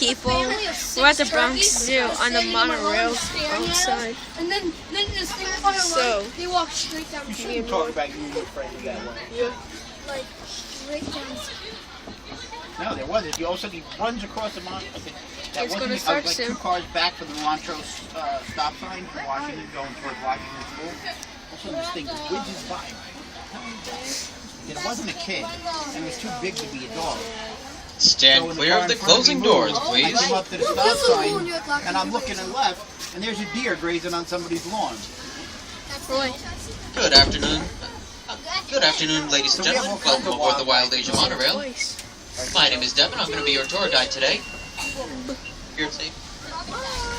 people? We're at the Bronx Zoo on the monorail outside. And then this thing on So, they walk straight down the You street. shouldn't talk about you and your friends that way. Like, straight down the street. No, there wasn't. All of a sudden he runs across the Montrose. That It's wasn't gonna start like soon. 2 cars back from the Montrose stop sign from Washington, going towards Washington School. All of a sudden this thing whizzes by. It wasn't a kid, and it was too big to be a dog. Stand clear of the closing doors, I please. come up to the stop sign, and I'm looking and left, and there's a deer grazing on somebody's lawn. Good afternoon. Good afternoon, ladies and gentlemen. Welcome aboard the Wild Asia Monorail. My name is Devin. I'm going to be your tour guide today. You're safe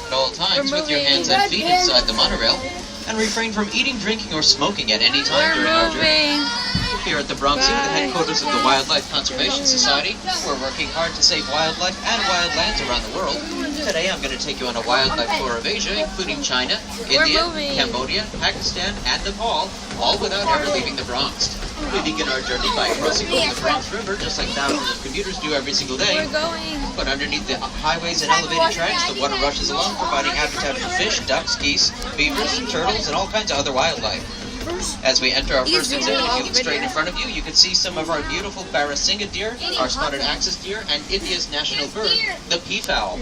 at all times with your hands and feet inside the monorail, and refrain from eating, drinking, or smoking at any time during our journey. Here at the Bronx Zoo, the headquarters of the Wildlife Conservation Society, we're working hard to save wildlife and wildlands around the world. Today I'm going to take you on a wildlife tour of Asia, including China, India, Cambodia, Pakistan, and Nepal, all without ever leaving the Bronx. We begin our journey by crossing over the Bronx River, just like thousands of commuters do every single day. But underneath the highways and elevated tracks, the water rushes along, providing habitat for fish, ducks, geese, beavers, turtles, and all kinds of other wildlife. As we enter our first exhibit, if you look straight in front of you, you can see some of our beautiful Barasingha deer, our spotted axis deer, and India's national bird, the peafowl.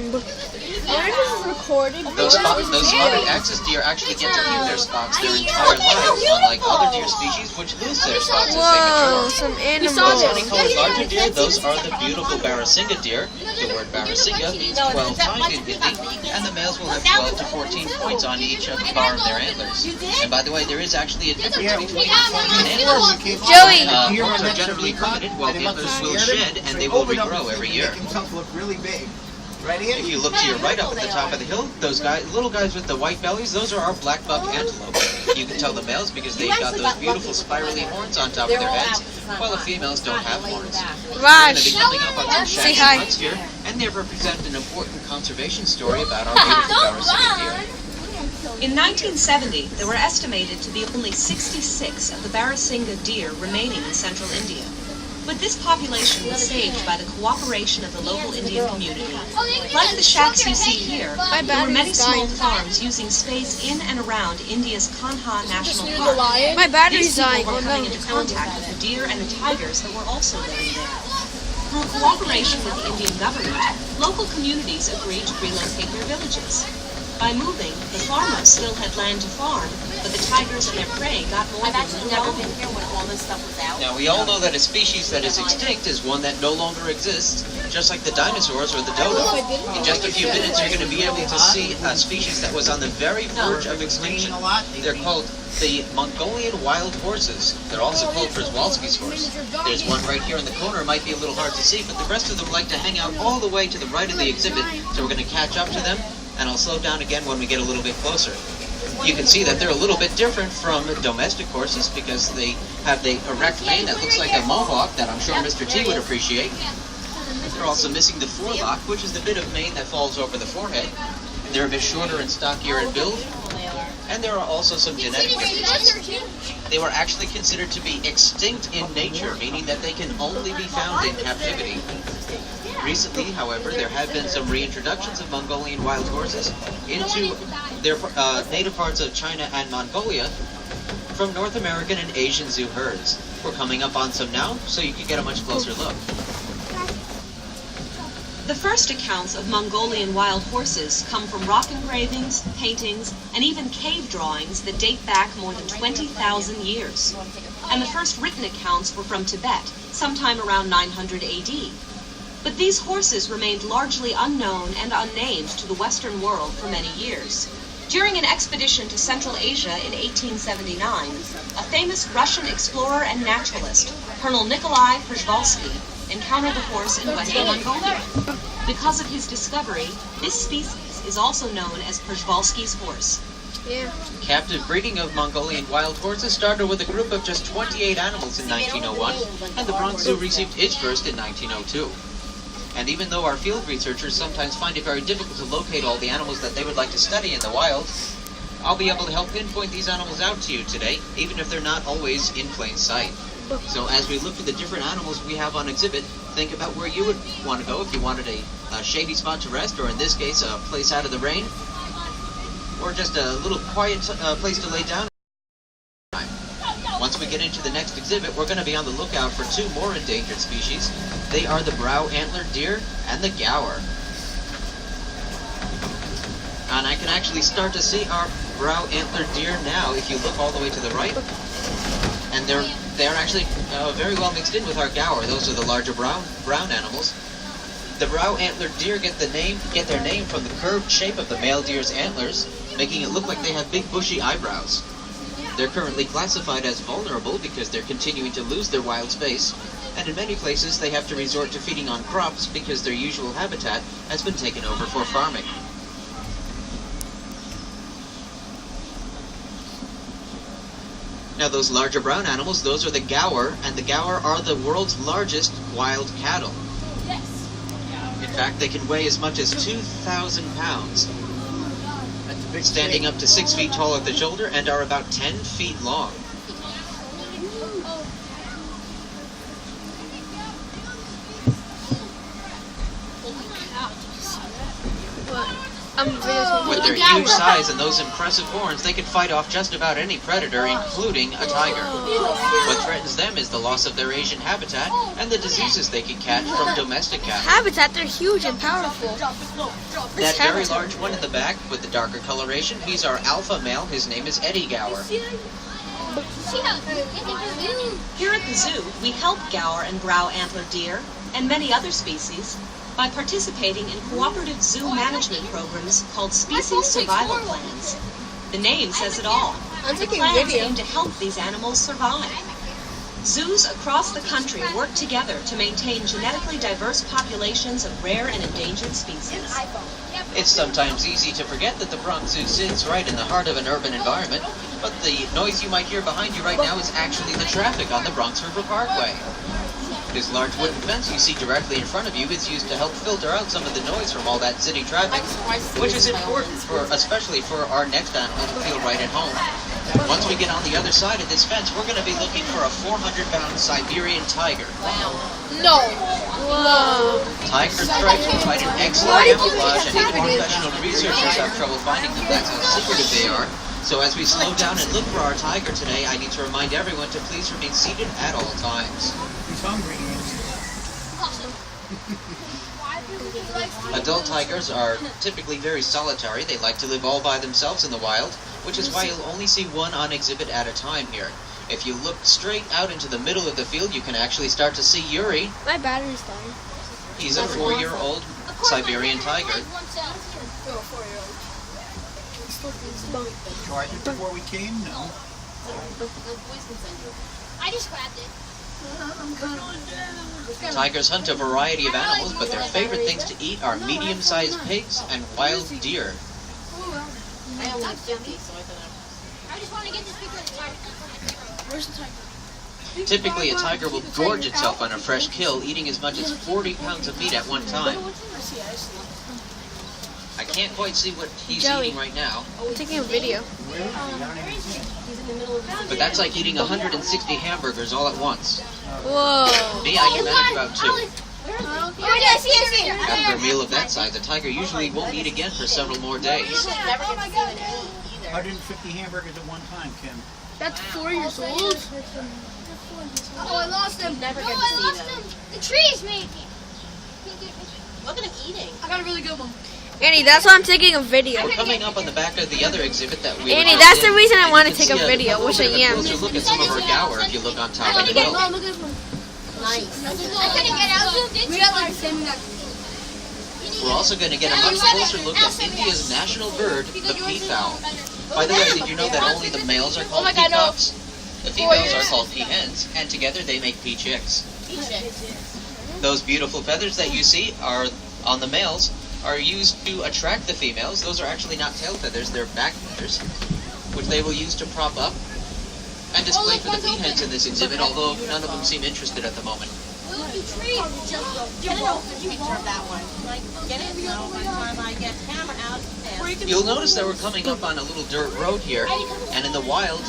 Those spotted axis deer actually get to keep their spots their entire lives, unlike other deer species which lose their spots as they mature. Some Those animals. honey-colored larger deer, those are the beautiful Barasingha deer. The word Barasingha means 12 tongues in Hindi, and the males will have 12 to 14 points on each bar of their antlers. And by the way, there is actually a difference between horns and antlers. Joey! Horns are generally permanent, while antlers will shed and they will regrow every year. Make himself look really big. Ready? If you look to your right up at the top of the hill, those little guys with the white bellies, those are our black buck antelope. You can tell the males because they've got those beautiful spirally horns on top of their heads, while the females don't have horns. We're going to be coming up on some Say shaggy hi. mutts here, and they represent an important conservation story about our beautiful Barasingha deer. In 1970, there were estimated to be only 66 of the Barasingha deer remaining in central India. But this population was saved by the cooperation of the local Indian community. Like the shacks you see here, there were many small farms using space in and around India's Kanha National Park. My battery's These dying. people were Oh coming no. into contact with the deer and the tigers that were also living there. Through cooperation with the Indian government, local communities agreed to relocate their villages. By moving, the farmers still had land to farm, but the tigers and their prey got more than little been here when all this stuff was out. Now, we all know that a species that is extinct is one that no longer exists, just like the dinosaurs or the dodo. In just a few minutes, you're going to be able to see a species that was on the very verge of extinction. They're called the Mongolian wild horses. They're also called Przewalski's horse. There's one right here in the corner. It might be a little hard to see, but the rest of them like to hang out all the way to the right of the exhibit, so we're going to catch up to them, and I'll slow down again when we get a little bit closer. You can see that they're a little bit different from domestic horses because they have the erect mane that looks like a mohawk that I'm sure Mr. T would appreciate. They're also missing the forelock, which is the bit of mane that falls over the forehead. They're a bit shorter and stockier in build. And there are also some genetic differences. They were actually considered to be extinct in nature, meaning that they can only be found in captivity. Recently, however, there have been some reintroductions of Mongolian wild horses into their native parts of China and Mongolia from North American and Asian zoo herds. We're coming up on some now, so you can get a much closer look. The first accounts of Mongolian wild horses come from rock engravings, paintings, and even cave drawings that date back more than 20,000 years. And the first written accounts were from Tibet, sometime around 900 AD. But these horses remained largely unknown and unnamed to the Western world for many years. During an expedition to Central Asia in 1879, a famous Russian explorer and naturalist, Colonel Nikolai Przewalski, encountered the horse in Western Mongolia. Because of his discovery, this species is also known as Przewalski's horse. Captive breeding of Mongolian wild horses started with a group of just 28 animals in 1901, and the Bronx Zoo received its first in 1902. And even though our field researchers sometimes find it very difficult to locate all the animals that they would like to study in the wild, I'll be able to help pinpoint these animals out to you today, even if they're not always in plain sight. So as we look at the different animals we have on exhibit, think about where you would want to go if you wanted a shady spot to rest, or in this case, a place out of the rain, or just a little quiet place to lay down. Once we get into the next exhibit, we're going to be on the lookout for two more endangered species. They are the brow-antlered deer and the gaur. And I can actually start to see our brow-antlered deer now if you look all the way to the right. And they're actually very well mixed in with our gaur. Those are the larger brown animals. The brow-antlered deer get their name from the curved shape of the male deer's antlers, making it look like they have big bushy eyebrows. They're currently classified as vulnerable because they're continuing to lose their wild space, and in many places they have to resort to feeding on crops because their usual habitat has been taken over for farming. Now those larger brown animals, those are the gaur, and the gaur are the world's largest wild cattle. In fact, they can weigh as much as 2,000 pounds, standing up to 6 feet tall at the shoulder, and are about 10 feet long. With their huge size and those impressive horns, they can fight off just about any predator, including a tiger. What threatens them is the loss of their Asian habitat and the diseases they can catch from domestic cattle. Habitat, they're huge and powerful. That very large one in the back with the darker coloration, he's our alpha male. His name is Eddie Gaur. Here at the zoo, we help gaur and brow-antlered deer and many other species by participating in cooperative zoo management programs called species survival plans. The name says it all. The plans aim to help these animals survive. Zoos across the country work together to maintain genetically diverse populations of rare and endangered species. It's sometimes easy to forget that the Bronx Zoo sits right in the heart of an urban environment, but the noise you might hear behind you right now is actually the traffic on the Bronx River Parkway. This large wooden fence you see directly in front of you is used to help filter out some of the noise from all that city traffic, which is important especially for our next animal to feel right at home. Once we get on the other side of this fence, we're going to be looking for a 400-pound Siberian tiger. No. Whoa. Tiger stripes provide an excellent camouflage, and even professional researchers have trouble finding them. That's how secretive they are. So as we slow down and look for our tiger today, I need to remind everyone to please remain seated at all times. He's hungry. Adult tigers are typically very solitary. They like to live all by themselves in the wild, which is why you'll only see one on exhibit at a time here. If you look straight out into the middle of the field, you can actually start to see Yuri. My battery's dying. He's a 4-year-old Siberian tiger. Tried it before we came? No. I just grabbed it. Tigers hunt a variety of animals, but their favorite things to eat are medium-sized pigs and wild deer. I just want to get this picture of the tiger. Where's the tiger? Typically, a tiger will gorge itself on a fresh kill, eating as much as 40 pounds of meat at one time. I can't quite see what he's eating right now, I'm taking a video. but that's like eating 160 hamburgers all at once. Whoa. Me, I can manage about 2. I see it. After a meal of that size, a tiger usually won't eat again for several more days. 150 hamburgers at one time, Kim. That's 4 years old. Oh, I lost him. Never get to see them. The tree's making. Look at him eating. I got a really good one. Annie, that's why I'm taking a video. We're coming up on the back of the other exhibit that we Annie, were that's in, the reason I and want you to can take a see video, little which bit I of a am. closer look at some of our gaur if you look on top of the hill. Mom, look at this one. Nice. I couldn't get out. We got like the same exact. We're also going to get a much closer look at India's national bird, the peafowl. By the way, did you know that only the males are called peacocks? The females are called peahens, and together they make pea chicks. Those beautiful feathers that you see are on the males are used to attract the females. Those are actually not tail feathers, they're back feathers, which they will use to prop up and display for the peahens in this exhibit, although none of them seem interested at the moment. You'll notice that we're coming up on a little dirt road here, and in the wild,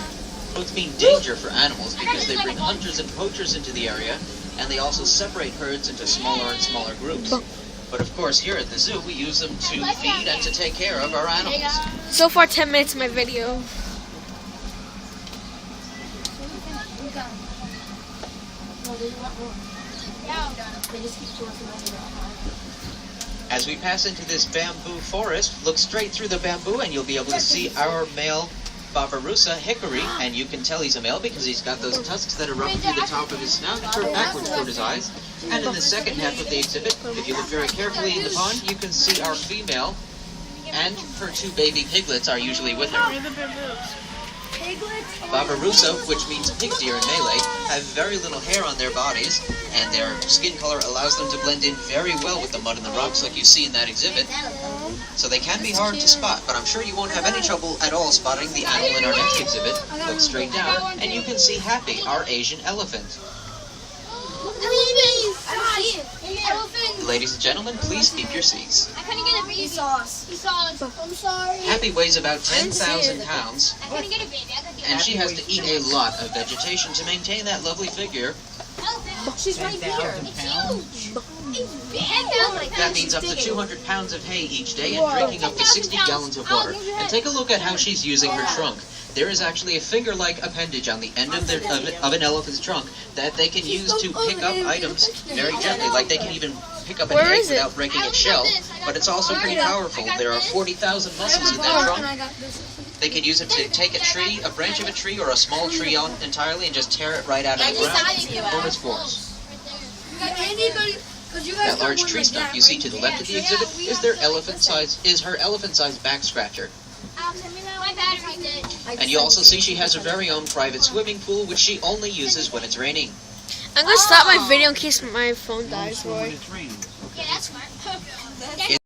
boats mean danger for animals because they bring hunters and poachers into the area, and they also separate herds into smaller and smaller groups. But of course, here at the zoo, we use them to feed and to take care of our animals. So far, 10 minutes of my video. As we pass into this bamboo forest, look straight through the bamboo and you'll be able to see our male Barbarossa hickory, and you can tell he's a male because he's got those tusks that are running through the top of his snout and turned backwards toward his eyes. And in the second half of the exhibit, if you look very carefully in the pond, you can see our female, and her two baby piglets are usually with her. Barbarossa, which means pig deer in Malay, have very little hair on their bodies, and their skin color allows them to blend in very well with the mud and the rocks like you see in that exhibit. So they can be hard to spot, but I'm sure you won't have any trouble at all spotting the animal in our next exhibit. Look straight down, and you can see Happy, our Asian elephant. Ladies and gentlemen, please keep your seats. I couldn't get a baby. He saw us. I'm sorry. Happy weighs about 10,000 pounds, I couldn't get a baby. I could get and she has to eat a lot of vegetation to maintain that lovely figure. She's right here. 10,000 pounds. That means up to 200 pounds of hay each day and drinking up to 60 gallons of water. And take a look at how she's using her trunk. There is actually a finger-like appendage on the end of an elephant's trunk that they can use to pick up items very gently, like they can even pick up an Where egg is it? without breaking its shell. But it's also pretty powerful. There are 40,000 muscles in that trunk. They can use it to take a tree, a branch of a tree, or a small tree on entirely and just tear it right out of the ground from its force. That large tree stump you see to the left of the exhibit is her elephant-sized back scratcher. And you also see she has her very own private swimming pool, which she only uses when it's raining. I'm gonna stop my video in case my phone dies, Also when Roy. it's raining. Yeah, that's smart.